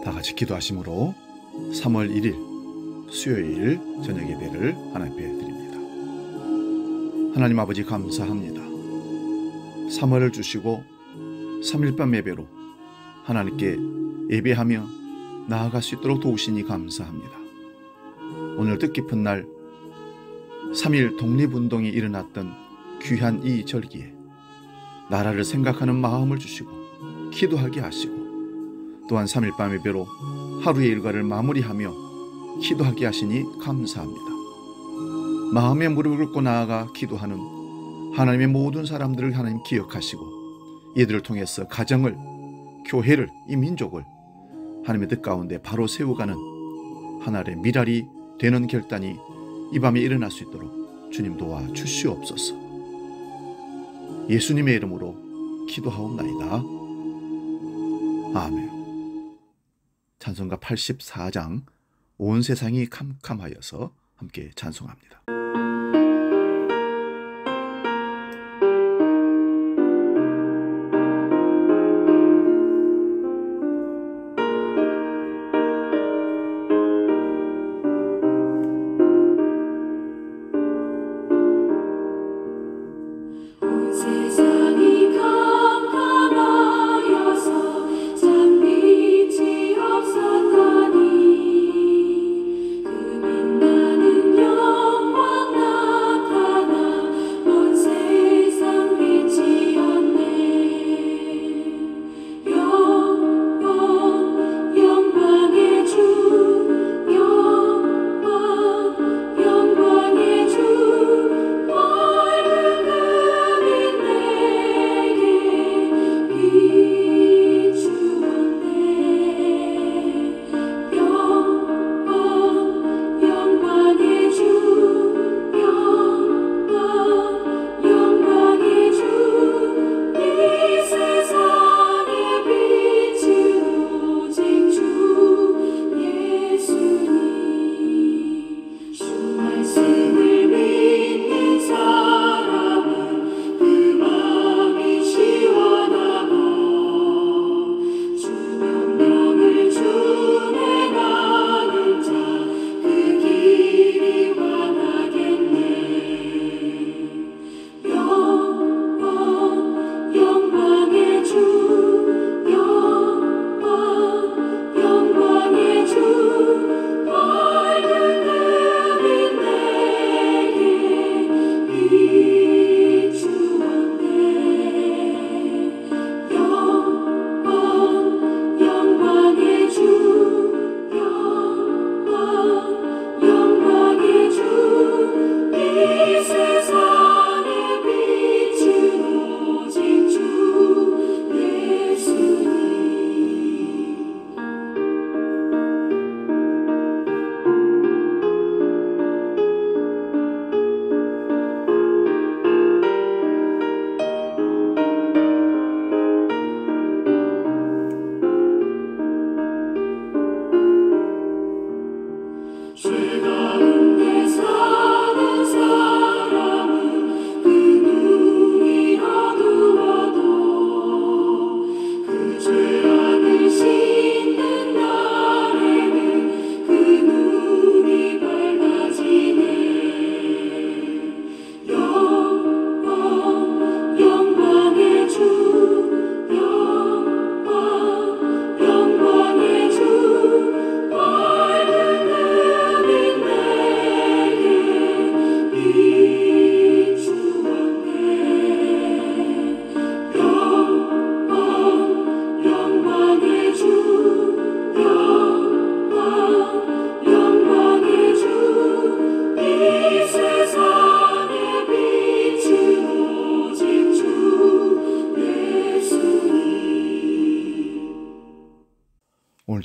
다 같이 기도하심으로 3월 1일 수요일 저녁 예배를 하나님께 드립니다. 하나님 아버지 감사합니다. 3월을 주시고 3일밤 예배로 하나님께 예배하며 나아갈 수 있도록 도우시니 감사합니다. 오늘 뜻깊은 날 3.1 독립운동이 일어났던 귀한 이 절기에 나라를 생각하는 마음을 주시고 기도하게 하시고 또한 3일밤 예배로 하루의 일과를 마무리하며 기도하게 하시니 감사합니다. 마음의 무릎을 꿇고 나아가 기도하는 하나님의 모든 사람들을 하나님 기억하시고 이들을 통해서 가정을, 교회를, 이 민족을 하나님의 뜻 가운데 바로 세워가는 하나님의 미랄이 되는 결단이 이 밤에 일어날 수 있도록 주님 도와주시옵소서. 예수님의 이름으로 기도하옵나이다. 아멘. 찬송가 84장 온 세상이 캄캄하여서 함께 찬송합니다. 없었더니 그 빛나는 영광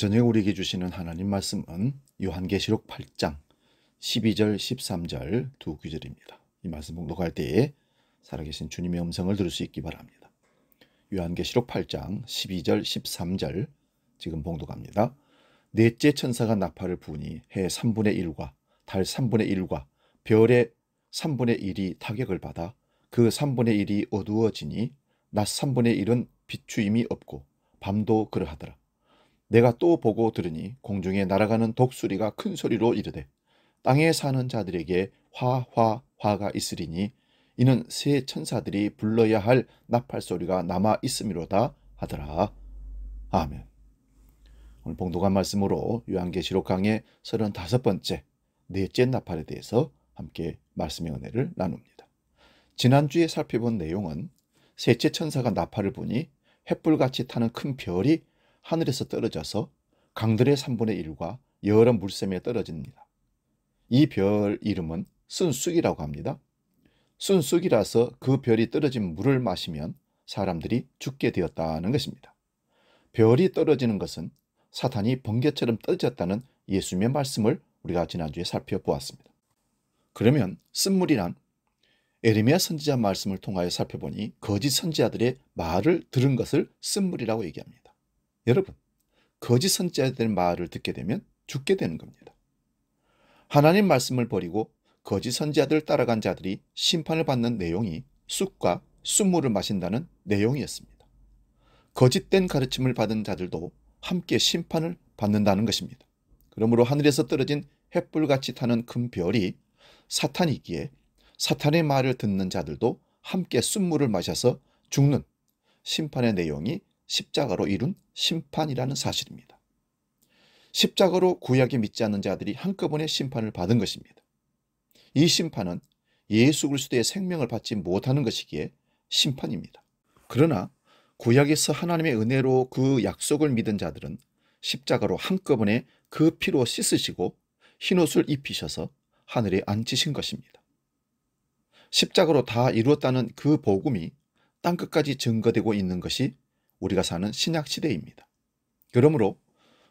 저녁 우리에게 주시는 하나님 말씀은 요한계시록 8장 12절 13절 두 구절입니다. 이 말씀 봉독할 때에 살아계신 주님의 음성을 들을 수 있기 바랍니다. 요한계시록 8장 12절 13절 지금 봉독합니다. 넷째 천사가 나팔을 부으니 해 3분의 1과 달 3분의 1과 별의 3분의 1이 타격을 받아 그 3분의 1이 어두워지니 낮 3분의 1은 비추임이 없고 밤도 그러하더라. 내가 또 보고 들으니 공중에 날아가는 독수리가 큰 소리로 이르되 땅에 사는 자들에게 화가 있으리니 이는 새 천사들이 불러야 할 나팔 소리가 남아 있음이로다 하더라. 아멘. 오늘 봉독한 말씀으로 요한계시록 강의 35번째 넷째 나팔에 대해서 함께 말씀의 은혜를 나눕니다. 지난주에 살펴본 내용은 셋째 천사가 나팔을 부니 횃불같이 타는 큰 별이 하늘에서 떨어져서 강들의 3분의 1과 여러 물샘에 떨어집니다. 이 별 이름은 순쑥이라고 합니다. 순쑥이라서 그 별이 떨어진 물을 마시면 사람들이 죽게 되었다는 것입니다. 별이 떨어지는 것은 사탄이 번개처럼 떨어졌다는 예수님의 말씀을 우리가 지난주에 살펴보았습니다. 그러면 쓴물이란 에레미야 선지자 말씀을 통하여 살펴보니 거짓 선지자들의 말을 들은 것을 쓴물이라고 얘기합니다. 여러분, 거짓 선지자들의 말을 듣게 되면 죽게 되는 겁니다. 하나님 말씀을 버리고 거짓 선지자들을 따라간 자들이 심판을 받는 내용이 쑥과 쑥물을 마신다는 내용이었습니다. 거짓된 가르침을 받은 자들도 함께 심판을 받는다는 것입니다. 그러므로 하늘에서 떨어진 횃불같이 타는 큰 별이 사탄이기에 사탄의 말을 듣는 자들도 함께 쑥물을 마셔서 죽는 심판의 내용이 십자가로 이룬 심판이라는 사실입니다. 십자가로 구약에 믿지 않는 자들이 한꺼번에 심판을 받은 것입니다. 이 심판은 예수 그리스도의 생명을 받지 못하는 것이기에 심판입니다. 그러나 구약에서 하나님의 은혜로 그 약속을 믿은 자들은 십자가로 한꺼번에 그 피로 씻으시고 흰옷을 입히셔서 하늘에 앉히신 것입니다. 십자가로 다 이루었다는 그 복음이 땅끝까지 증거되고 있는 것이 우리가 사는 신약시대입니다. 그러므로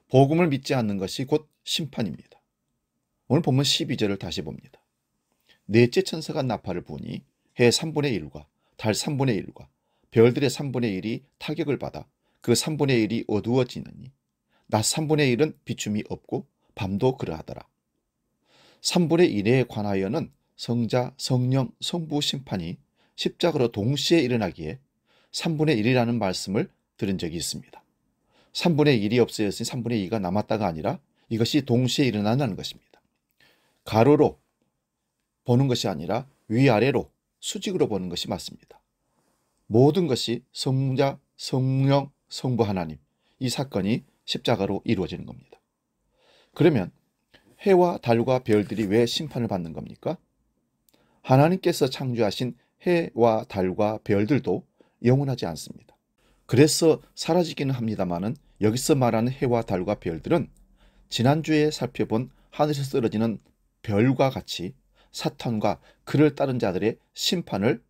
복음을 믿지 않는 것이 곧 심판입니다. 오늘 본문 12절을 다시 봅니다. 넷째 천사가 나팔을 부으니 해 3분의 1과 달 3분의 1과 별들의 3분의 1이 타격을 받아 그 3분의 1이 어두워지느니 낮 3분의 1은 비춤이 없고 밤도 그러하더라. 3분의 1에 관하여는 성자, 성령, 성부 심판이 십자가로 동시에 일어나기에 3분의 1이라는 말씀을 들은 적이 있습니다. 3분의 1이 없어졌으니 3분의 2가 남았다가 아니라 이것이 동시에 일어난다는 것입니다. 가로로 보는 것이 아니라 위아래로 수직으로 보는 것이 맞습니다. 모든 것이 성자, 성령, 성부 하나님, 이 사건이 십자가로 이루어지는 겁니다. 그러면 해와 달과 별들이 왜 심판을 받는 겁니까? 하나님께서 창조하신 해와 달과 별들도 영원하지 않습니다. 그래서 사라지기는 합니다마는 여기서 말하는 해와 달과 별들은 지난주에 살펴본 하늘에서 떨어지는 별과 같이 사탄과 그를 따른 자들의 심판을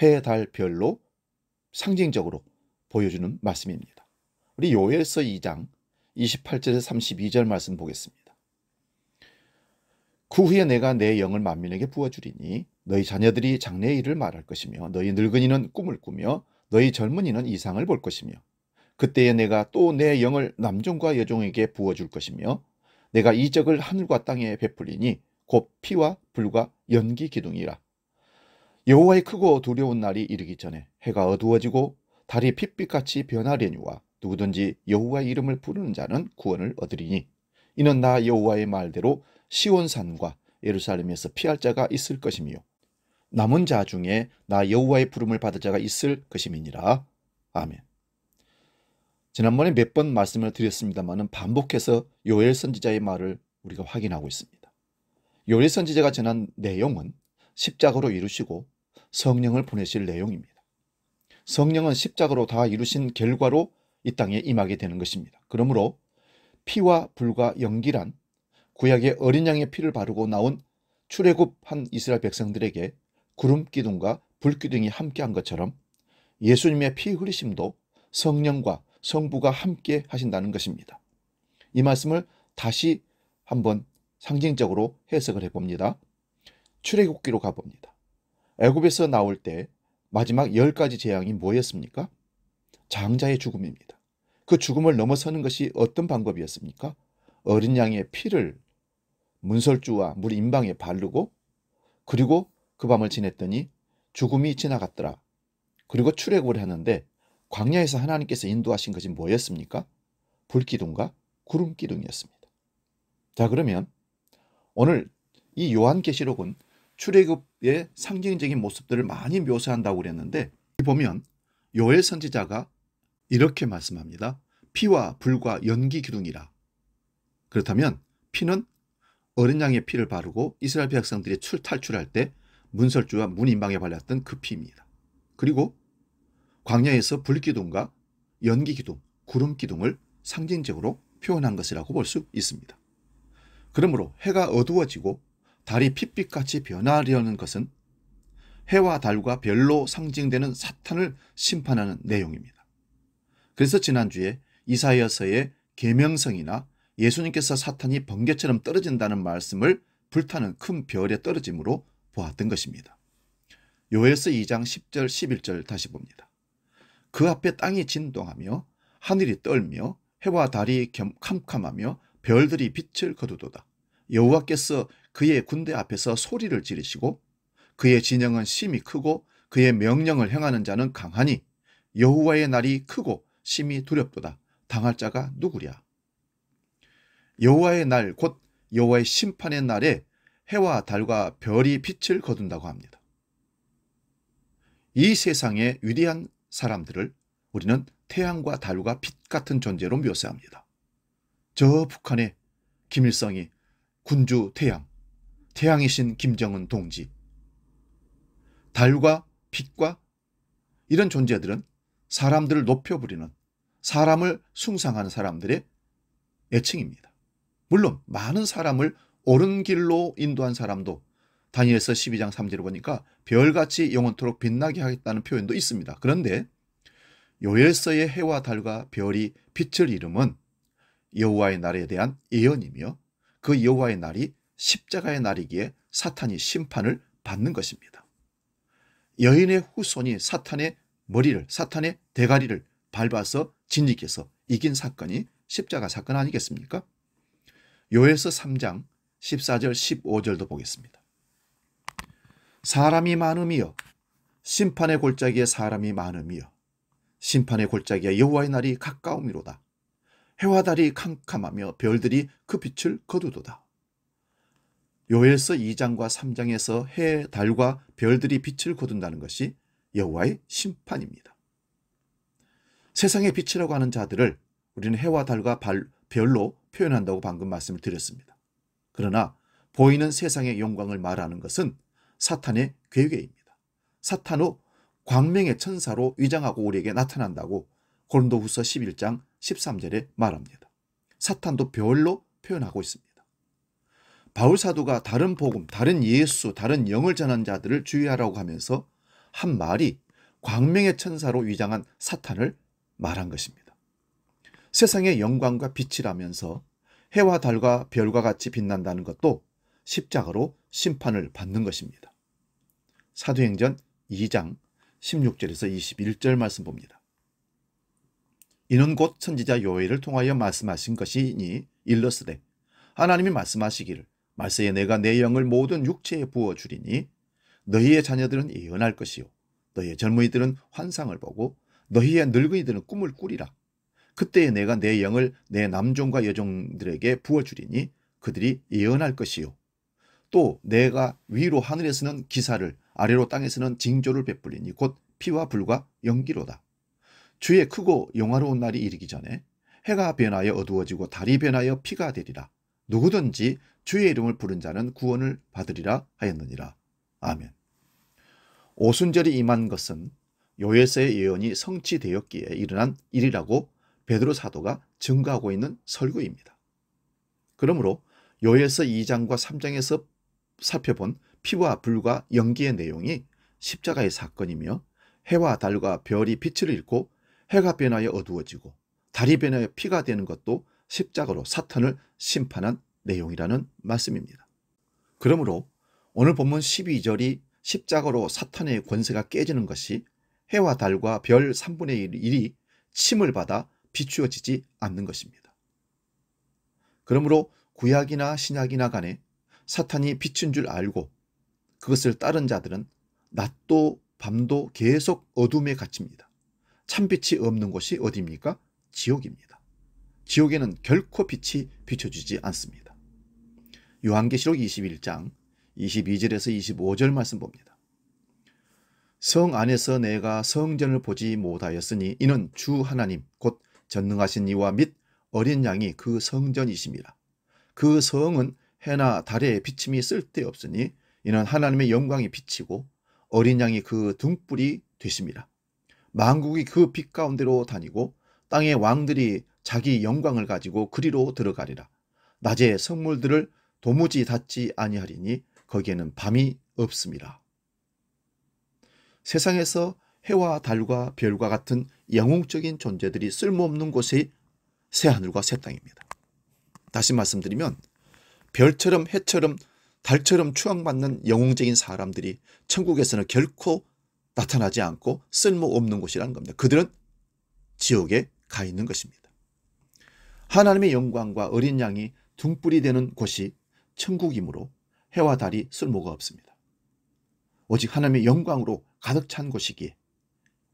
해, 달, 별로 상징적으로 보여주는 말씀입니다. 우리 요엘서 2장 28절에서 32절 말씀 보겠습니다. 그 후에 내가 내 영을 만민에게 부어주리니 너희 자녀들이 장래의 일을 말할 것이며 너희 늙은이는 꿈을 꾸며 너희 젊은이는 이상을 볼 것이며 그때에 내가 또 내 영을 남종과 여종에게 부어줄 것이며 내가 이적을 하늘과 땅에 베풀리니 곧 피와 불과 연기 기둥이라. 여호와의 크고 두려운 날이 이르기 전에 해가 어두워지고 달이 핏빛같이 변하려니와 누구든지 여호와의 이름을 부르는 자는 구원을 얻으리니 이는 나 여호와의 말대로 시온산과 예루살렘에서 피할 자가 있을 것이며 남은 자 중에 나 여호와의 부름을 받을 자가 있을 것임이니라. 아멘. 지난번에 몇 번 말씀을 드렸습니다만 반복해서 요엘 선지자의 말을 우리가 확인하고 있습니다. 요엘 선지자가 전한 내용은 십자가로 이루시고 성령을 보내실 내용입니다. 성령은 십자가로 다 이루신 결과로 이 땅에 임하게 되는 것입니다. 그러므로 피와 불과 연기란 구약의 어린 양의 피를 바르고 나온 출애굽한 이스라엘 백성들에게 구름 기둥과 불 기둥이 함께한 것처럼 예수님의 피 흘리심도 성령과 성부가 함께 하신다는 것입니다. 이 말씀을 다시 한번 상징적으로 해석을 해봅니다. 출애굽기로 가봅니다. 애굽에서 나올 때 마지막 10가지 재앙이 뭐였습니까? 장자의 죽음입니다. 그 죽음을 넘어서는 것이 어떤 방법이었습니까? 어린 양의 피를 문설주와 물 임방에 바르고 그리고 그 밤을 지냈더니 죽음이 지나갔더라. 그리고 출애굽을 하는데 광야에서 하나님께서 인도하신 것이 뭐였습니까? 불기둥과 구름기둥이었습니다. 자, 그러면 오늘 이 요한계시록은 출애굽의 상징적인 모습들을 많이 묘사한다고 그랬는데 보면 요엘 선지자가 이렇게 말씀합니다. 피와 불과 연기 기둥이라. 그렇다면 피는 어린 양의 피를 바르고 이스라엘 백성들이 탈출할 때 문설주와 문인방에 발랐던 그 피입니다. 그리고 광야에서 불기둥과 연기기둥, 구름기둥을 상징적으로 표현한 것이라고 볼 수 있습니다. 그러므로 해가 어두워지고 달이 핏빛같이 변하려는 것은 해와 달과 별로 상징되는 사탄을 심판하는 내용입니다. 그래서 지난주에 이사야서의 계명성이나 예수님께서 사탄이 번개처럼 떨어진다는 말씀을 불타는 큰 별에 떨어짐으로 보았던 것입니다. 요엘서 2장 10절 11절 다시 봅니다. 그 앞에 땅이 진동하며 하늘이 떨며 해와 달이 캄캄하며 별들이 빛을 거두도다. 여호와께서 그의 군대 앞에서 소리를 지르시고 그의 진영은 심히 크고 그의 명령을 행하는 자는 강하니 여호와의 날이 크고 심히 두렵도다. 당할 자가 누구랴. 여호와의 날, 곧 여호와의 심판의 날에 해와 달과 별이 빛을 거둔다고 합니다. 이 세상의 위대한 사람들을 우리는 태양과 달과 빛 같은 존재로 묘사합니다. 저 북한의 김일성이 군주 태양, 태양이신 김정은 동지, 달과 빛과 이런 존재들은 사람들을 높여부리는, 사람을 숭상하는 사람들의 애칭입니다. 물론 많은 사람을 옳은 길로 인도한 사람도 다니엘서 12장 3절을 보니까 별같이 영원토록 빛나게 하겠다는 표현도 있습니다. 그런데 요엘서의 해와 달과 별이 빛을 이름은 여호와의 날에 대한 예언이며 그 여호와의 날이 십자가의 날이기에 사탄이 심판을 받는 것입니다. 여인의 후손이 사탄의 머리를, 사탄의 대가리를 밟아서 진리께서 이긴 사건이 십자가 사건 아니겠습니까? 요엘서 3장 14절 15절도 보겠습니다. 사람이 많음이여 심판의 골짜기에 사람이 많음이여 심판의 골짜기에 여호와의 날이 가까움이로다. 해와 달이 캄캄하며 별들이 그 빛을 거두도다. 요엘서 2장과 3장에서 해, 달과 별들이 빛을 거둔다는 것이 여호와의 심판입니다. 세상의 빛이라고 하는 자들을 우리는 해와 달과 별로 표현한다고 방금 말씀을 드렸습니다. 그러나 보이는 세상의 영광을 말하는 것은 사탄의 괴계입니다. 사탄은 광명의 천사로 위장하고 우리에게 나타난다고 고린도후서 11장 13절에 말합니다. 사탄도 별로 표현하고 있습니다. 바울사도가 다른 복음, 다른 예수, 다른 영을 전한 자들을 주의하라고 하면서 한 말이 광명의 천사로 위장한 사탄을 말한 것입니다. 세상의 영광과 빛이라면서 해와 달과 별과 같이 빛난다는 것도 십자가로 심판을 받는 것입니다. 사도행전 2장 16절에서 21절 말씀 봅니다. 이는 곧 선지자 요엘을 통하여 말씀하신 것이니 일러스되 하나님이 말씀하시기를 말세에 내가 내 영을 모든 육체에 부어주리니 너희의 자녀들은 예언할 것이요 너희의 젊은이들은 환상을 보고 너희의 늙은이들은 꿈을 꾸리라. 그때에 내가 내 영을 내 남종과 여종들에게 부어주리니 그들이 예언할 것이요 또 내가 위로 하늘에서는 기사를 아래로 땅에서는 징조를 베풀리니 곧 피와 불과 연기로다. 주의 크고 영화로운 날이 이르기 전에 해가 변하여 어두워지고 달이 변하여 피가 되리라. 누구든지 주의 이름을 부른 자는 구원을 받으리라 하였느니라. 아멘. 오순절이 임한 것은 요엘서의 예언이 성취되었기에 일어난 일이라고 베드로 사도가 증거하고 있는 설교입니다. 그러므로 요엘서 2장과 3장에서 살펴본 피와 불과 연기의 내용이 십자가의 사건이며 해와 달과 별이 빛을 잃고 해가 변하여 어두워지고 달이 변하여 피가 되는 것도 십자가로 사탄을 심판한 내용이라는 말씀입니다. 그러므로 오늘 본문 12절이 십자가로 사탄의 권세가 깨지는 것이 해와 달과 별 3분의 1이 침을 받아 비추어지지 않는 것입니다. 그러므로 구약이나 신약이나 간에 사탄이 빛인 줄 알고 그것을 따른 자들은 낮도 밤도 계속 어둠에 갇힙니다. 참빛이 없는 곳이 어디입니까? 지옥입니다. 지옥에는 결코 빛이 비춰주지 않습니다. 요한계시록 21장 22절에서 25절 말씀 봅니다. 성 안에서 내가 성전을 보지 못하였으니 이는 주 하나님 곧 전능하신 이와 및 어린 양이 그 성전이심이라. 그 성은 해나 달의 비침이 쓸데없으니 이는 하나님의 영광이 비치고 어린 양이 그 등불이 되심이라. 만국이 그 빛 가운데로 다니고 땅의 왕들이 자기 영광을 가지고 그리로 들어가리라. 낮에 성물들을 도무지 닿지 아니하리니 거기에는 밤이 없음이라. 세상에서 해와 달과 별과 같은 영웅적인 존재들이 쓸모없는 곳이 새하늘과 새 땅입니다. 다시 말씀드리면 별처럼 해처럼 달처럼 추앙받는 영웅적인 사람들이 천국에서는 결코 나타나지 않고 쓸모없는 곳이라는 겁니다. 그들은 지옥에 가 있는 것입니다. 하나님의 영광과 어린 양이 등불이 되는 곳이 천국이므로 해와 달이 쓸모가 없습니다. 오직 하나님의 영광으로 가득 찬 곳이기에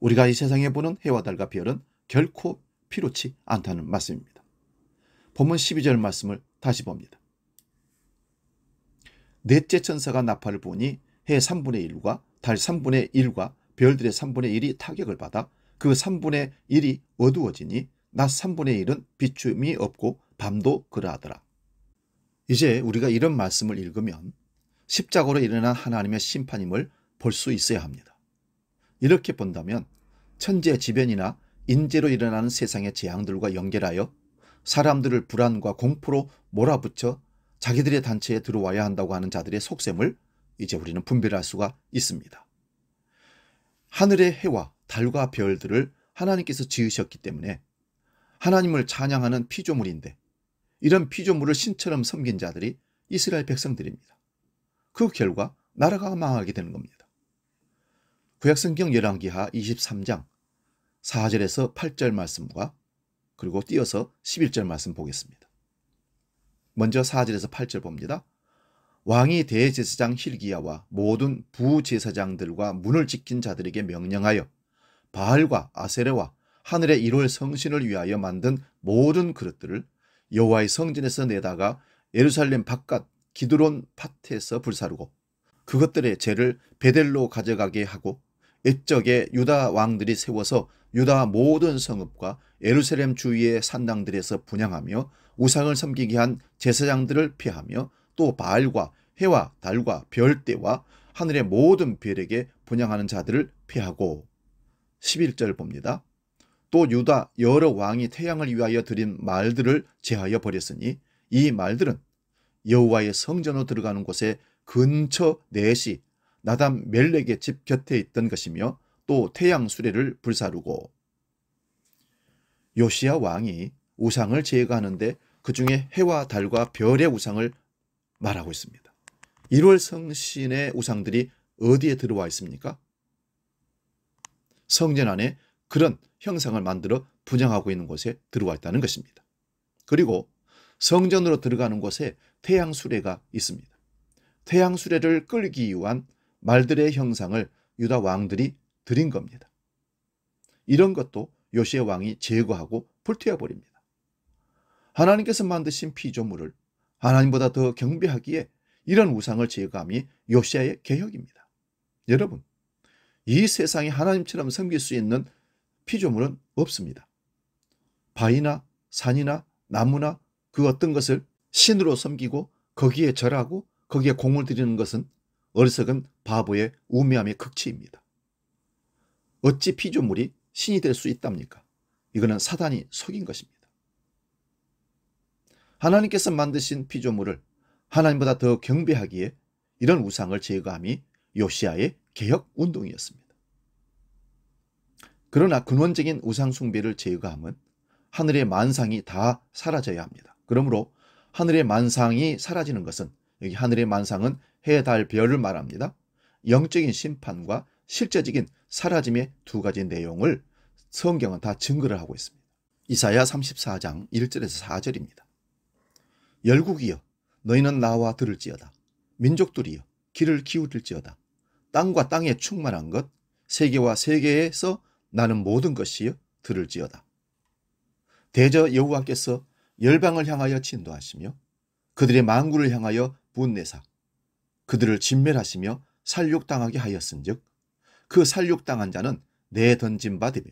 우리가 이 세상에 보는 해와 달과 별은 결코 필요치 않다는 말씀입니다. 본문 12절 말씀을 다시 봅니다. 넷째 천사가 나팔을 부니 해 3분의 1과 달 3분의 1과 별들의 3분의 1이 타격을 받아 그 3분의 1이 어두워지니 낮 3분의 1은 비춤이 없고 밤도 그러하더라. 이제 우리가 이런 말씀을 읽으면 십자가로 일어난 하나님의 심판임을 볼 수 있어야 합니다. 이렇게 본다면 천재지변이나 인재로 일어나는 세상의 재앙들과 연결하여 사람들을 불안과 공포로 몰아붙여 자기들의 단체에 들어와야 한다고 하는 자들의 속셈을 이제 우리는 분별할 수가 있습니다. 하늘의 해와 달과 별들을 하나님께서 지으셨기 때문에 하나님을 찬양하는 피조물인데 이런 피조물을 신처럼 섬긴 자들이 이스라엘 백성들입니다. 그 결과 나라가 망하게 되는 겁니다. 구약성경 열왕기하 23장 4절에서 8절 말씀과 그리고 띄어서 11절 말씀 보겠습니다. 먼저 4절에서 8절 봅니다. 왕이 대제사장 hil기야와 모든 부제사장들과 문을 지킨 자들에게 명령하여 바알과 아세레와 하늘의 1월 성신을 위하여 만든 모든 그릇들을 여호와의 성전에서 내다가 예루살렘 바깥 기드론 밭에서 불사르고 그것들의 재를 베델로 가져가게 하고 옛적에 유다 왕들이 세워서 유다 모든 성읍과 예루살렘 주위의 산당들에서 분향하며 우상을 섬기게 한 제사장들을 피하며 또 바알과 해와 달과 별대와 하늘의 모든 별에게 분향하는 자들을 피하고 11절 봅니다. 또 유다 여러 왕이 태양을 위하여 드린 말들을 제하여 버렸으니 이 말들은 여호와의 성전으로 들어가는 곳에 근처 넷이 나단 멜렉의 집 곁에 있던 것이며 또 태양 수레를 불사르고 요시야 왕이 우상을 제거하는데 그 중에 해와 달과 별의 우상을 말하고 있습니다. 1월 성신의 우상들이 어디에 들어와 있습니까? 성전 안에 그런 형상을 만들어 분향하고 있는 곳에 들어와 있다는 것입니다. 그리고 성전으로 들어가는 곳에 태양 수레가 있습니다. 태양 수레를 끌기 위한 말들의 형상을 유다 왕들이 드린 겁니다. 이런 것도 요시야 왕이 제거하고 불태워 버립니다. 하나님께서 만드신 피조물을 하나님보다 더 경배하기에 이런 우상을 제거함이 요시야의 개혁입니다. 여러분, 이 세상에 하나님처럼 섬길 수 있는 피조물은 없습니다. 바위나 산이나 나무나 그 어떤 것을 신으로 섬기고 거기에 절하고 거기에 공을 들이는 것은 어리석은 바보의 우매함의 극치입니다. 어찌 피조물이 신이 될 수 있답니까? 이거는 사단이 속인 것입니다. 하나님께서 만드신 피조물을 하나님보다 더 경배하기에 이런 우상을 제거함이 요시야의 개혁 운동이었습니다. 그러나 근원적인 우상 숭배를 제거함은 하늘의 만상이 다 사라져야 합니다. 그러므로 하늘의 만상이 사라지는 것은, 여기 하늘의 만상은 해, 달, 별을 말합니다. 영적인 심판과 실제적인 사라짐의 두 가지 내용을 성경은 다 증거를 하고 있습니다. 이사야 34장 1절에서 4절입니다. 열국이여 너희는 나와 들을지어다. 민족들이여 귀를 기울일지어다. 땅과 땅에 충만한 것, 세계와 세계에서 나는 모든 것이여 들을지어다. 대저 여호와께서 열방을 향하여 진도하시며 그들의 만군을 향하여 분내사 그들을 진멸하시며 살육당하게 하였은즉 그 살육당한 자는 내던진 바 되며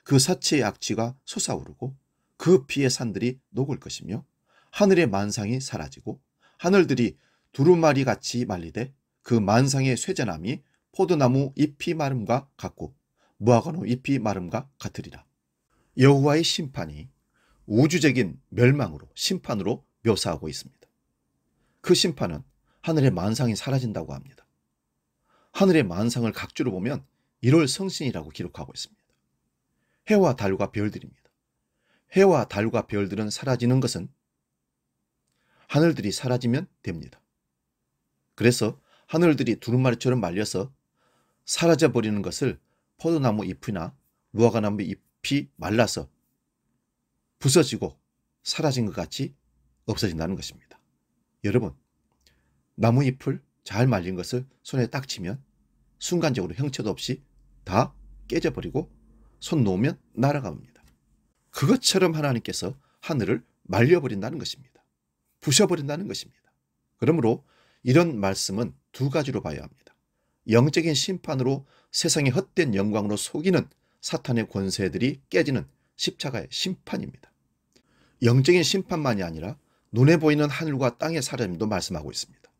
그 사체의 악취가 솟아오르고 그 피의 산들이 녹을 것이며 하늘의 만상이 사라지고 하늘들이 두루마리 같이 말리되 그 만상의 쇠잔함이 포도나무 잎이 마름과 같고 무화과나무 잎이 마름과 같으리라. 여호와의 심판이 우주적인 멸망으로, 심판으로 묘사하고 있습니다. 그 심판은 하늘의 만상이 사라진다고 합니다. 하늘의 만상을 각주로 보면 1월 성신이라고 기록하고 있습니다. 해와 달과 별들입니다. 해와 달과 별들은 사라지는 것은 하늘들이 사라지면 됩니다. 그래서 하늘들이 두루마리처럼 말려서 사라져버리는 것을 포도나무 잎이나 무화과나무 잎이 말라서 부서지고 사라진 것 같이 없어진다는 것입니다. 여러분, 나무 잎을 잘 말린 것을 손에 딱 치면 순간적으로 형체도 없이 다 깨져버리고 손 놓으면 날아갑니다. 그것처럼 하나님께서 하늘을 말려버린다는 것입니다. 부셔버린다는 것입니다. 그러므로 이런 말씀은 두 가지로 봐야 합니다. 영적인 심판으로 세상의 헛된 영광으로 속이는 사탄의 권세들이 깨지는 십자가의 심판입니다. 영적인 심판만이 아니라 눈에 보이는 하늘과 땅의 사라짐도 말씀하고 있습니다.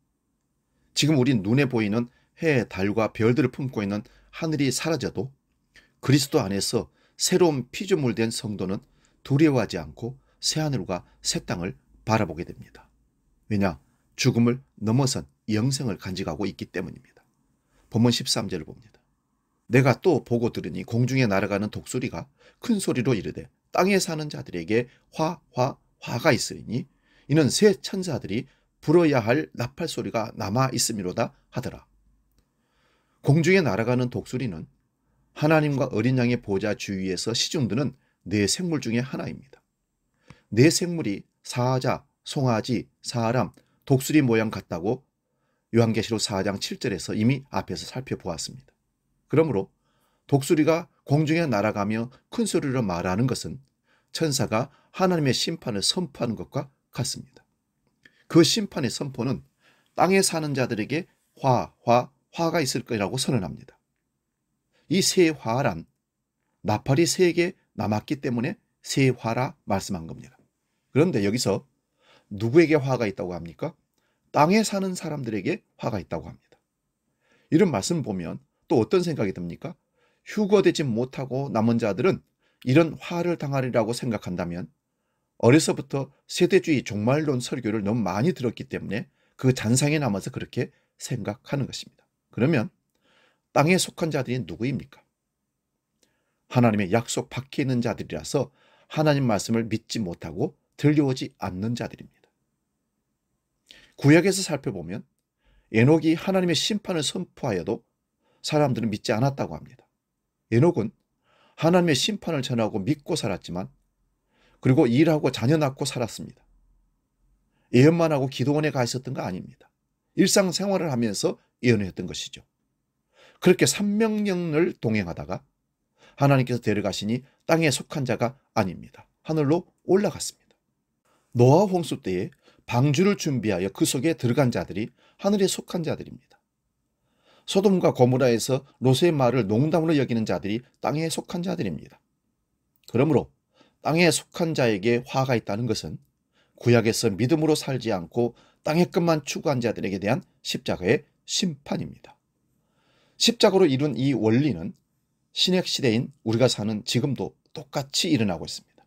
지금 우리 눈에 보이는 해, 달과 별들을 품고 있는 하늘이 사라져도 그리스도 안에서 새로운 피조물된 성도는 두려워하지 않고 새하늘과 새 땅을 바라보게 됩니다. 왜냐? 죽음을 넘어선 영생을 간직하고 있기 때문입니다. 본문 13절을 봅니다. 내가 또 보고 들으니 공중에 날아가는 독수리가 큰 소리로 이르되 땅에 사는 자들에게 화가 있으리니 이는 새 천사들이 불어야 할 나팔 소리가 남아 있음이로다 하더라. 공중에 날아가는 독수리는 하나님과 어린 양의 보좌 주위에서 시중드는 네 생물 중에 하나입니다. 네 생물이 사자, 송아지, 사람, 독수리 모양 같다고 요한계시록 4장 7절에서 이미 앞에서 살펴보았습니다. 그러므로 독수리가 공중에 날아가며 큰 소리로 말하는 것은 천사가 하나님의 심판을 선포하는 것과 같습니다. 그 심판의 선포는 땅에 사는 자들에게 화가 있을 거라고 선언합니다. 이 새 화란 나팔이 3개 남았기 때문에 새 화라 말씀한 겁니다. 그런데 여기서 누구에게 화가 있다고 합니까? 땅에 사는 사람들에게 화가 있다고 합니다. 이런 말씀 보면 또 어떤 생각이 듭니까? 휴거되지 못하고 남은 자들은 이런 화를 당하리라고 생각한다면 어려서부터 세대주의 종말론 설교를 너무 많이 들었기 때문에 그 잔상에 남아서 그렇게 생각하는 것입니다. 그러면 땅에 속한 자들이 누구입니까? 하나님의 약속 밖에 있는 자들이라서 하나님 말씀을 믿지 못하고 들려오지 않는 자들입니다. 구약에서 살펴보면 에녹이 하나님의 심판을 선포하여도 사람들은 믿지 않았다고 합니다. 에녹은 하나님의 심판을 전하고 믿고 살았지만 그리고 일하고 자녀 낳고 살았습니다. 예언만 하고 기도원에 가 있었던 거 아닙니다. 일상생활을 하면서 예언했던 것이죠. 그렇게 산명령을 동행하다가 하나님께서 데려가시니 땅에 속한 자가 아닙니다. 하늘로 올라갔습니다. 노아 홍수 때에 방주를 준비하여 그 속에 들어간 자들이 하늘에 속한 자들입니다. 소돔과 고모라에서 롯의 말을 농담으로 여기는 자들이 땅에 속한 자들입니다. 그러므로 땅에 속한 자에게 화가 있다는 것은 구약에서 믿음으로 살지 않고 땅의 것만 추구한 자들에게 대한 십자가의 심판입니다. 십자가로 이룬 이 원리는 신약 시대인 우리가 사는 지금도 똑같이 일어나고 있습니다.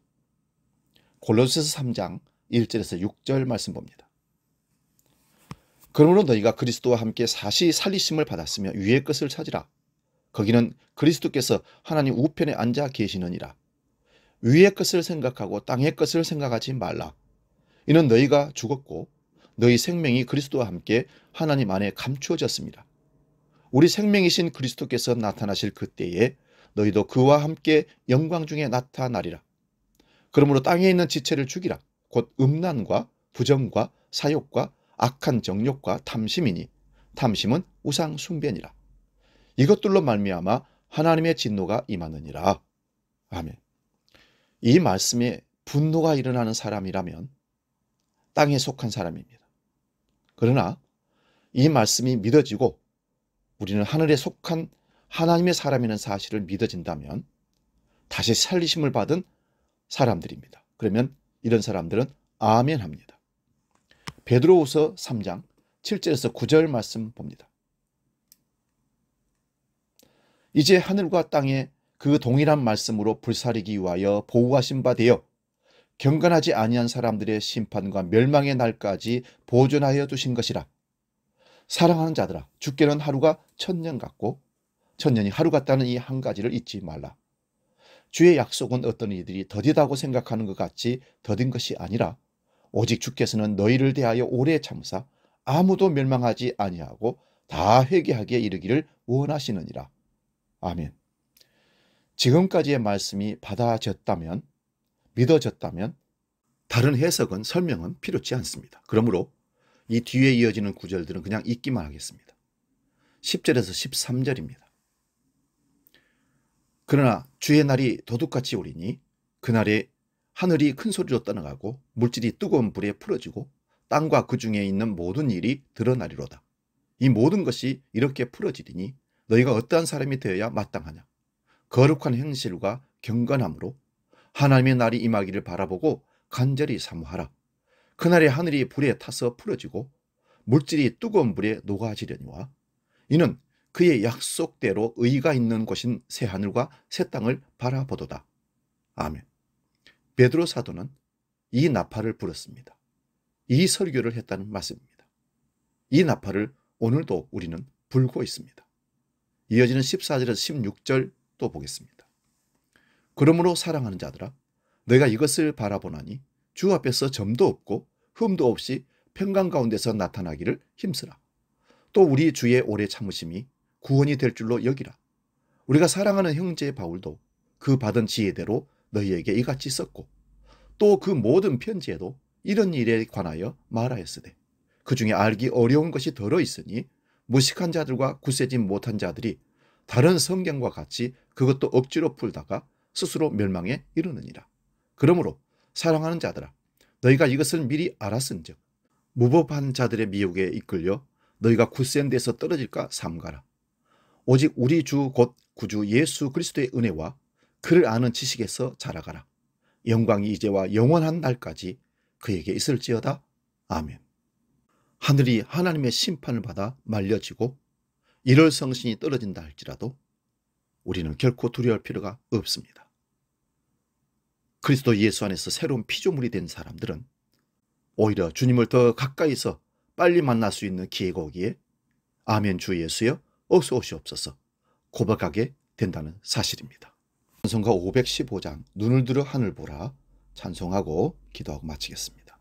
골로새서 3장 1절에서 6절 말씀 봅니다. 그러므로 너희가 그리스도와 함께 사시 살리심을 받았으며 위의 것을 찾으라. 거기는 그리스도께서 하나님 우편에 앉아 계시느니라. 위의 것을 생각하고 땅의 것을 생각하지 말라. 이는 너희가 죽었고 너희 생명이 그리스도와 함께 하나님 안에 감추어졌습니다. 우리 생명이신 그리스도께서 나타나실 그때에 너희도 그와 함께 영광 중에 나타나리라. 그러므로 땅에 있는 지체를 죽이라. 곧 음란과 부정과 사욕과 악한 정욕과 탐심이니 탐심은 우상 숭배니라. 이것들로 말미암아 하나님의 진노가 임하느니라. 아멘. 이 말씀에 분노가 일어나는 사람이라면 땅에 속한 사람입니다. 그러나 이 말씀이 믿어지고 우리는 하늘에 속한 하나님의 사람이라는 사실을 믿어진다면 다시 살리심을 받은 사람들입니다. 그러면 이런 사람들은 아멘 합니다. 베드로후서 3장 7절에서 9절 말씀 봅니다. 이제 하늘과 땅에 그 동일한 말씀으로 불사르기 위하여 보호하신 바 되어 경건하지 아니한 사람들의 심판과 멸망의 날까지 보존하여 두신 것이라. 사랑하는 자들아, 주께는 하루가 1000년 같고 1000년이 하루 같다는 이 한 가지를 잊지 말라. 주의 약속은 어떤 이들이 더디다고 생각하는 것 같이 더딘 것이 아니라 오직 주께서는 너희를 대하여 오래 참으사 아무도 멸망하지 아니하고 다 회개하기에 이르기를 원하시느니라. 아멘. 지금까지의 말씀이 받아졌다면, 믿어졌다면 다른 해석은 설명은 필요치 않습니다. 그러므로 이 뒤에 이어지는 구절들은 그냥 읽기만 하겠습니다. 10절에서 13절입니다. 그러나 주의 날이 도둑같이 오리니 그날에 하늘이 큰 소리로 떠나가고 물질이 뜨거운 불에 풀어지고 땅과 그 중에 있는 모든 일이 드러나리로다. 이 모든 것이 이렇게 풀어지리니 너희가 어떠한 사람이 되어야 마땅하냐. 거룩한 행실과 경건함으로 하나님의 날이 임하기를 바라보고 간절히 사모하라. 그날에 하늘이 불에 타서 풀어지고 물질이 뜨거운 불에 녹아지려니와 이는 그의 약속대로 의가 있는 곳인 새 하늘과 새 땅을 바라보도다. 아멘. 베드로 사도는 이 나팔을 불었습니다. 이 설교를 했다는 말씀입니다. 이 나팔을 오늘도 우리는 불고 있습니다. 이어지는 14절에서 16절 또 보겠습니다. 그러므로 사랑하는 자들아, 너희가 이것을 바라보나니 주 앞에서 점도 없고 흠도 없이 평강 가운데서 나타나기를 힘쓰라. 또 우리 주의 오래 참으심이 구원이 될 줄로 여기라. 우리가 사랑하는 형제 바울도 그 받은 지혜대로 너희에게 이같이 썼고 또 그 모든 편지에도 이런 일에 관하여 말하였으되 그 중에 알기 어려운 것이 더러 있으니 무식한 자들과 굳세지 못한 자들이 다른 성경과 같이 그것도 억지로 풀다가 스스로 멸망에 이르느니라. 그러므로 사랑하는 자들아, 너희가 이것을 미리 알았은즉 무법한 자들의 미혹에 이끌려 너희가 굳센 데서 떨어질까 삼가라. 오직 우리 주 곧 구주 예수 그리스도의 은혜와 그를 아는 지식에서 자라가라. 영광이 이제와 영원한 날까지 그에게 있을지어다. 아멘. 하늘이 하나님의 심판을 받아 말려지고 이럴 성신이 떨어진다 할지라도 우리는 결코 두려워할 필요가 없습니다. 그리스도 예수 안에서 새로운 피조물이 된 사람들은 오히려 주님을 더 가까이서 빨리 만날 수 있는 기회가 오기에 아멘 주 예수여 어서 오시옵소서 고백하게 된다는 사실입니다. 찬송가 515장 눈을 들어 하늘 보라 찬송하고 기도하고 마치겠습니다.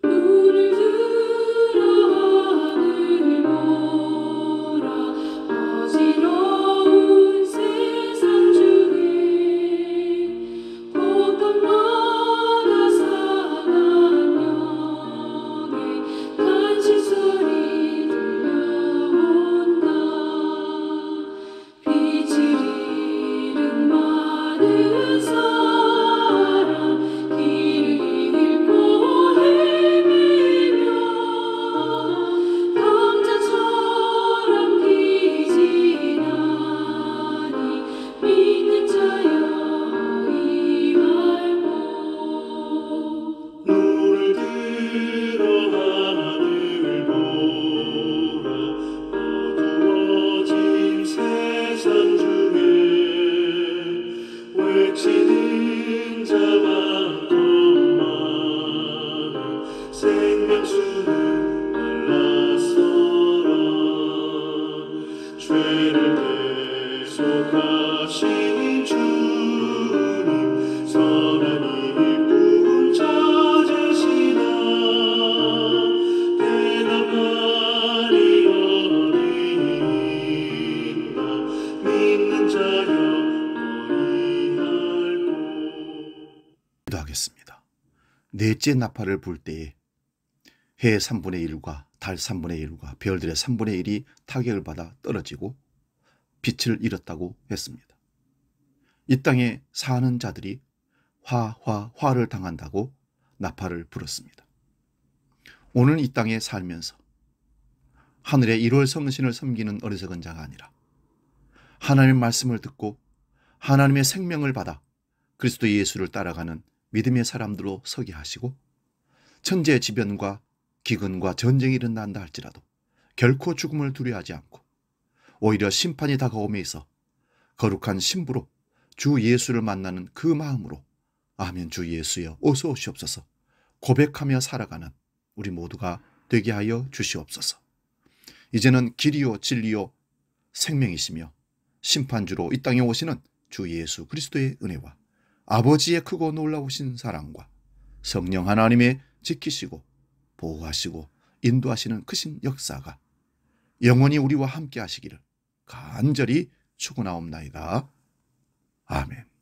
눈을 들어 하늘 보라 어지러운 생명수는 말라서라 죄를 대속하신 주님 선한 일꾼 찾으시나 대답하리 어디있나 믿는 자여 어리할꼬. 기도하겠습니다. 넷째 나팔을 불 때에 해 3분의 1과 달 3분의 1과 별들의 3분의 1이 타격을 받아 떨어지고 빛을 잃었다고 했습니다. 이 땅에 사는 자들이 화를 당한다고 나팔을 불었습니다. 오늘 이 땅에 살면서 하늘의 1월 성신을 섬기는 어리석은 자가 아니라 하나님의 말씀을 듣고 하나님의 생명을 받아 그리스도 예수를 따라가는 믿음의 사람들로 서게 하시고 천재지변과 기근과 전쟁이 일어난다 할지라도 결코 죽음을 두려워하지 않고 오히려 심판이 다가옴에 있어 거룩한 신부로 주 예수를 만나는 그 마음으로 아멘 주 예수여 어서 오시옵소서 고백하며 살아가는 우리 모두가 되게 하여 주시옵소서. 이제는 길이요 진리요 생명이시며 심판주로 이 땅에 오시는 주 예수 그리스도의 은혜와 아버지의 크고 놀라우신 사랑과 성령 하나님의 지키시고 보호하시고 인도하시는 크신 역사가 영원히 우리와 함께 하시기를 간절히 축원하옵나이다. 아멘.